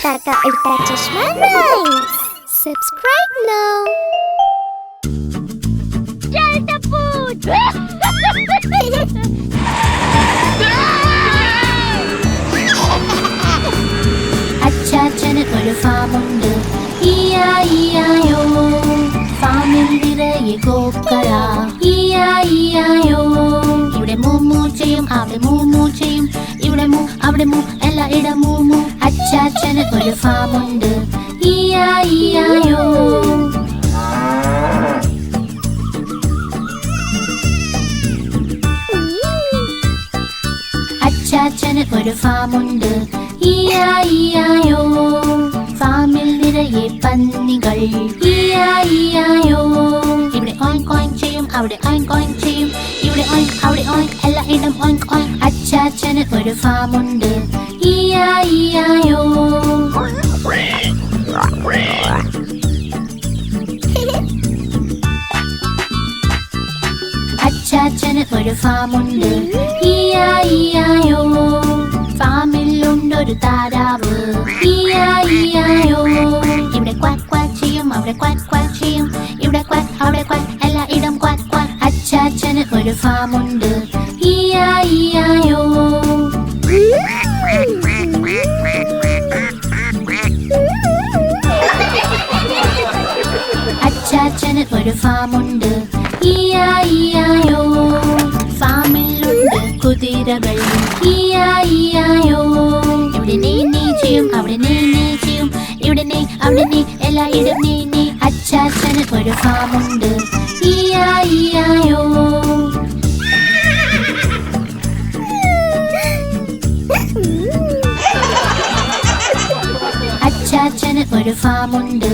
Ultra Chashma Rhymes. Subscribe now. Delta Food. അച്ചാച്ചന് ഒരു ഫാമുണ്ട്, ഇയായിയായോ. ഫാമിൽ നിറയെ കോക്കള, ഇയായിയായോ. ഇവിടെ മൂമൂ ചെയ്യും, അവിടെ മൂമൂ ചെയ്യും, ഇവിടെ മൂ അവിടെ മൂ, എല്ലായിടം മൂമൂ. അച്ചാച്ചന് ഒരു ഫാമുണ്ട്, ഇയായിയായോ. അച്ചാച്ചന് ഒരു ഫാമുണ്ട്, ഇയായിയായോ. ഫാമിൽ നിറയെ പന്നികൾ, ഇയായിയായോ. ഇവിടെ ഓയിങ്ക് ഓയിങ്ക് ചെയ്യും, അവിടെ ഓയിങ്ക് ഓയിങ്ക് ചെയ്യും, ഇവിടെ ഓയിങ്ക് അവിടെ ഓയിങ്ക്, എല്ലായിടം ഓയിങ്ക് ഓയിങ്ക്. അച്ചാച്ചന് ഒരു ഫാമുണ്ട്, ഇയായിയായോ. അച്ചാച്ചന് ഒരു ഫാമുണ്ട്, ഇയായിയായോ. ഫാമിലുണ്ടൊരു താരാവ്, ഇയായിയായോ. ഇവിടെ ക്വാക്ക് ക്വാക്ക് ചെയ്യും, അവിടെ ക്വാക്ക് ക്വാക്ക് ചെയ്യും, ഇവിടെ ക്വാക്ക് അവിടെ ക്വാക്ക്, എല്ലായിടം ക്വാക്ക് ക്വാക്ക്. അച്ചാച്ചന് ഒരു ഫാമുണ്ട്, ഇയായിയായോ. അച്ചാച്ചന് ഒരു ഫാമുണ്ട്, ഇയായിയായോ. ഫാമിലുണ്ട് കുതിരകൾ, ഇയായിയായോ. ഇവിടെ നീ ചെയ്യും, അവിടെ നീ ചെയ്യും, ഇവിടെ നീ അവിടെ നീ, എല്ലായിടം നീ. അച്ചാച്ചന് ഒരു ഫാമുണ്ട്, ഇയായിയായോ. അച്ചാച്ചന് ഒരു ഫാമുണ്ട്,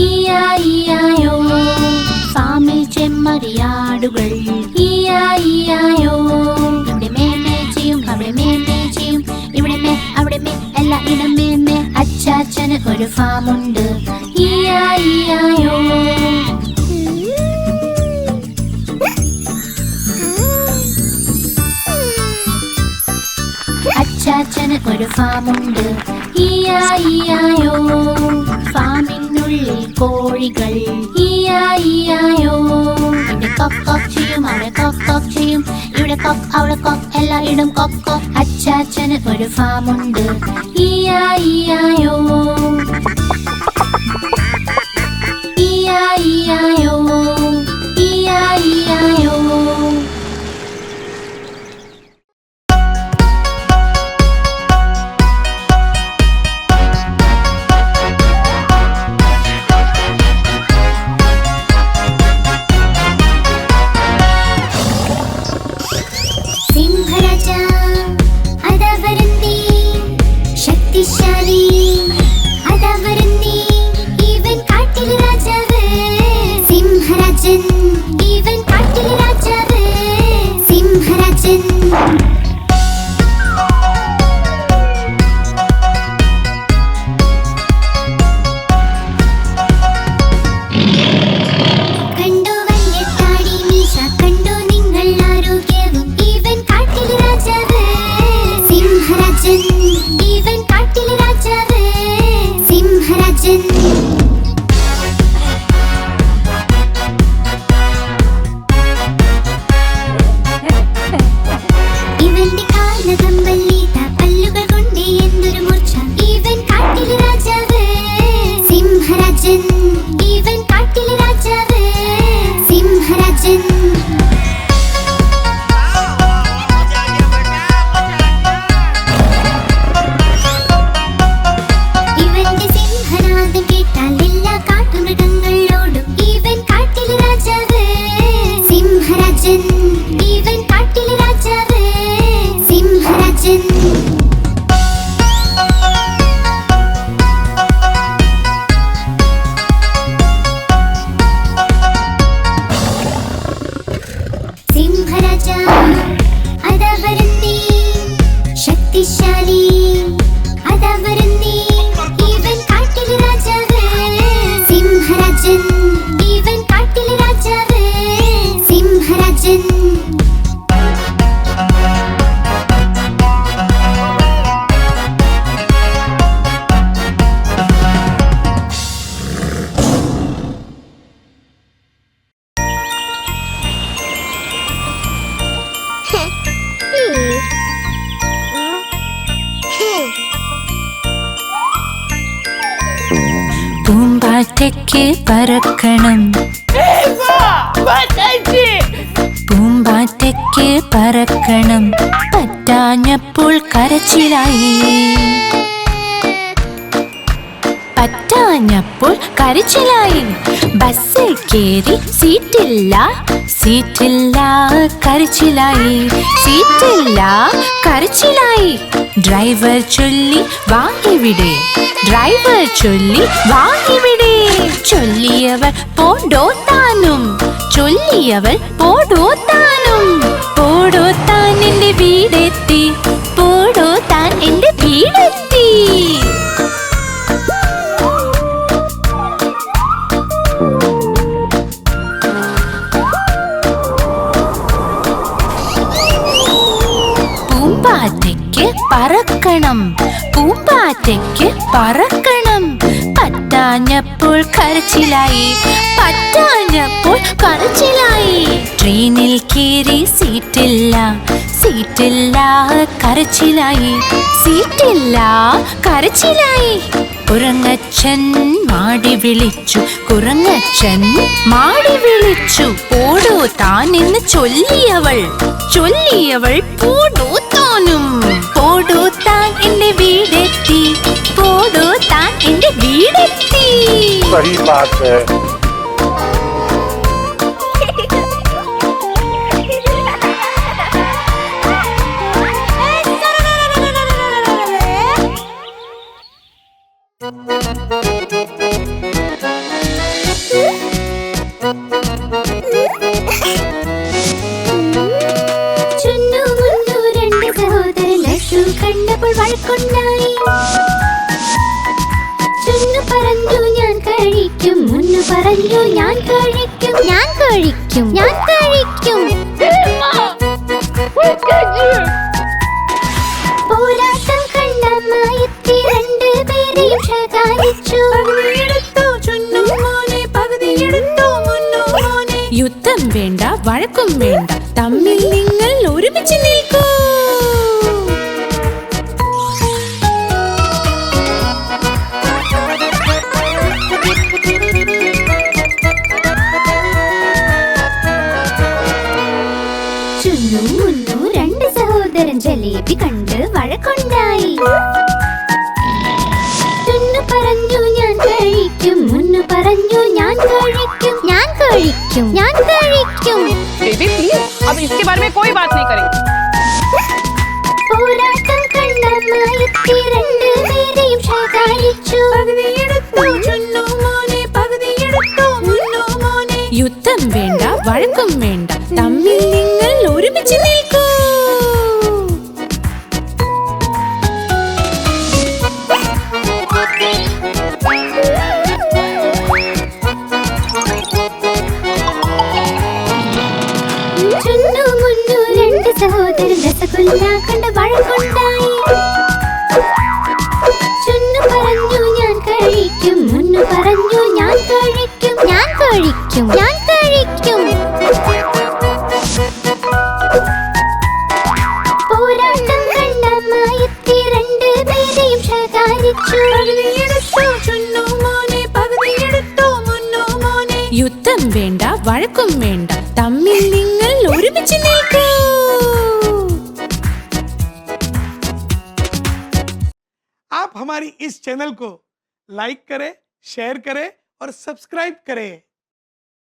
ഇയായിയായോ. ഫാമിൽ ചെമ്മരിയാടുകൾ, ഇയായിയായോ. ഇവിടെ മേമേ ചെയ്യും, അവിടെ മേമേ ചെയ്യും, ഇവിടെ മേ അവിടെ മേ, എല്ലായിടം മേമേ. അച്ചാച്ചന് ഒരു ഫാമുണ്ട്, ഇയായിയായോ. അച്ചാച്ചന് ഒരു ഫാമുണ്ട്, ഇയായിയായോ. ഫാമിനുള്ളിൽ കോഴികൾ, ഇയായിയായോ. ഇവിടെ കൊക്ക് കൊക്ക് ചെയ്യും, അവിടെ കൊക്ക് കൊക്ക് ചെയ്യും, ഇവിടെ കൊക്ക് അവിടെ കൊക്ക്, എല്ലായിടം കൊക്ക് കൊക്ക്. അച്ചാച്ചന് ഒരു ഫാമുണ്ട്, ഇയായിയായോ. ഇയായിയായോ, ഇയായിയായോ. പൂമ്പാറ്റയ്ക്ക് പറക്കണം പൂമ്പാറ്റയ്ക്ക് പറക്കണം പറ്റാഞ്ഞപ്പോൾ കരച്ചിലായി പറ്റാഞ്ഞപ്പോൾ കരച്ചിലായി ബസ്സിൽ കേറി സീറ്റില്ല സീറ്റില്ല കരച്ചിലായി സീറ്റില്ല കരച്ചിലായി ഡ്രൈവർ ചൊല്ലി വാ ഇവിടെ ഡ്രൈവർ ചൊല്ലി വാ ഇവിടെ ചൊല്ലിയവർ പോടോ താനും ചൊല്ലിയവൾ പോടോ താനും പോടോ താൻ എന്റെ വീടെത്തി പോടോ താൻ എന്റെ വീടെത്തി പൂമ്പാറ്റയ്ക്ക് പറക്കണം പൂമ്പാറ്റയ്ക്ക് പറക്കണം പറ്റാഞ്ഞപ്പോൾ കരച്ചിലായി പറ്റാഞ്ഞപ്പോൾ കരച്ചിലായി ട്രെയിനിൽ കയറി സീറ്റില്ല സീറ്റില്ല കരച്ചിലായി സീറ്റില്ല കരച്ചിലായി കുരങ്ങച്ചൻ മാടി വിളിച്ചു കുരങ്ങച്ചൻ മാടി വിളിച്ചു പോടോ താൻ എന്ന് ചൊല്ലിയവൾ ചൊല്ലിയവൾ പോടോ താനും പോടോ താൻ എന്റെ വീടെത്തി പോടോ താൻ എന്റെ വീടെത്തി सही बात है ചുന്നു മുന്നു രണ്ട് സഹോദരൻ ലഡ്ഡു കണ്ടപ്പോൾ വഴക്കുണ്ടായി ചുന്നു പറഞ്ഞു ഞാൻ കഴിക്കും മുന്നു പറഞ്ഞു ഞാൻ കഴിക്കും ഞാൻ കഴിക്കും ഞാൻ കഴിക്കും പോരാട്ടം കണ്ടമ്മ എത്തി രണ്ടുപേരെയും ശകാരിച്ചു യുദ്ധം വേണ്ട വഴക്കും വേണ്ട തമ്മിൽ നിങ്ങൾ ഒരുമിച്ച് നിൽക്കൂ ചുന്നു മുന്നു രണ്ട് സഹോദരൻ ജലേബി കണ്ട് വഴക്കുണ്ടായി ചുന്നു പറഞ്ഞു ഞാൻ കഴിക്കും മുന്നു പറഞ്ഞു ഞാൻ കഴിക്കും ഞാൻ കഴിക്കും ഞാൻ കഴിക്കും बेबी प्लीज अब इसके बारे में कोई बात नहीं करेंगे പോരാട്ടം കണ്ടമ്മ എത്തി രണ്ടുപേരെയും ശകാരിച്ചു യുദ്ധം വേണ്ട വഴക്കും വേണ്ട തമ്മിൽ നിങ്ങൾ ഒരുമിച്ച് നിൽക്കൂ ചുന്നു മുന്നു രണ്ട് സഹോദരൻ രസഗുല്ല കണ്ട് വഴക്കുണ്ടായി ചുന്നു പറഞ്ഞു ഞാൻ കഴിക്കും മുന്നു പറഞ്ഞു ഞാൻ കഴിക്കും ഞാൻ കഴിക്കും ഞാൻ കഴിക്കും പോരാട്ടം കണ്ടമ്മ എത്തി രണ്ടുപേരെയും ശകാരിച്ചു യുദ്ധം വേണ്ട വഴക്കും വേണ്ട തമ്മിൽ നിങ്ങൾ ഒരുമിച്ച് നിൽക്കൂ आप हमारी इस चैनल को लाइक करें, शेयर करें और सब्सक्राइब करें।